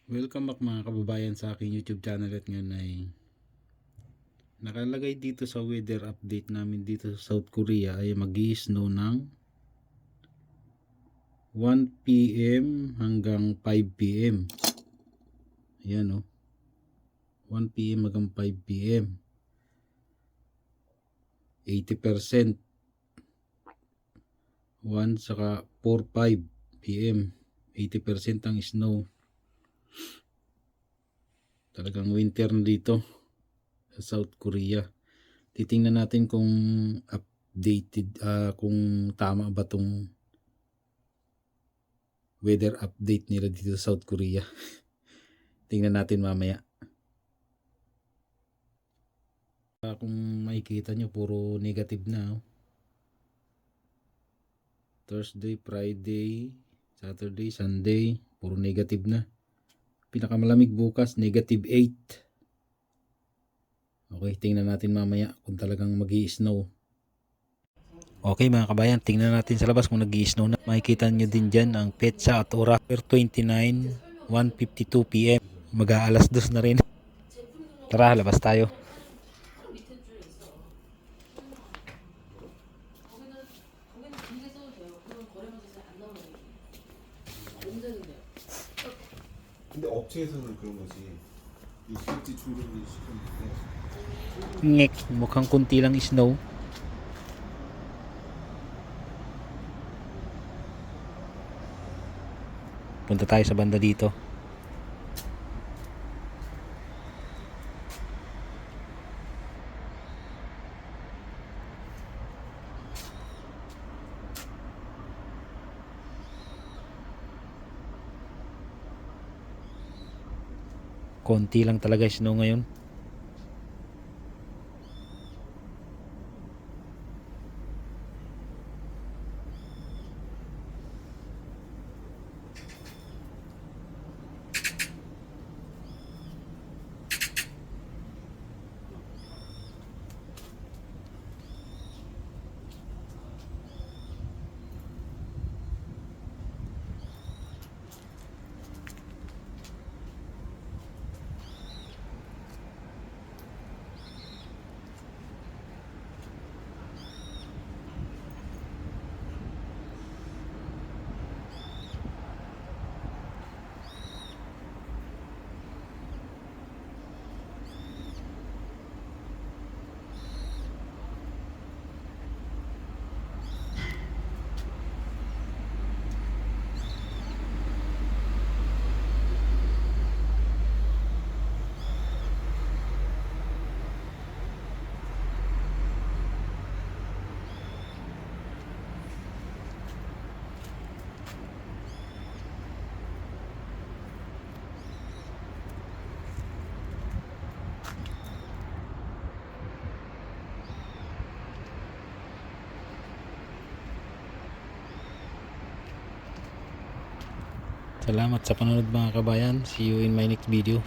Welcome back mga kababayan sa aking YouTube channel at ngayon ay nakalagay dito sa weather update namin dito sa South Korea ay mag-i-snow ng 1 PM hanggang 5 PM. Ayan o. 1 PM hanggang 5 PM. 80%. 1 saka 4-5 PM. 80% ang snow. Talagang winter na dito sa South Korea. Titingnan natin kung updated, kung tama ba tong weather update nila dito sa South Korea. Tingnan natin mamaya. Kung makikita nyo, puro negative na. Thursday, Friday, Saturday, Sunday, puro negative na. Pinakamalamig bukas, -8. Okay, tingnan natin mamaya kung talagang mag-i-snow. Okay mga kabayan, tingnan natin sa labas kung nag-i-snow na. Makikita nyo din dyan ang petsa at oras. 29, 1:52 PM. Mag-aalas 2 na rin. Tara, labas tayo. 근데 업체에서는 그런 거지. 육식지 줄이기 시켰는데. Ngek, mukhang kunti lang snow. Punta tayo sa banda dito. Konti lang talaga snow ngayon. Salamat sa panonood mga kabayan. See you in my next video.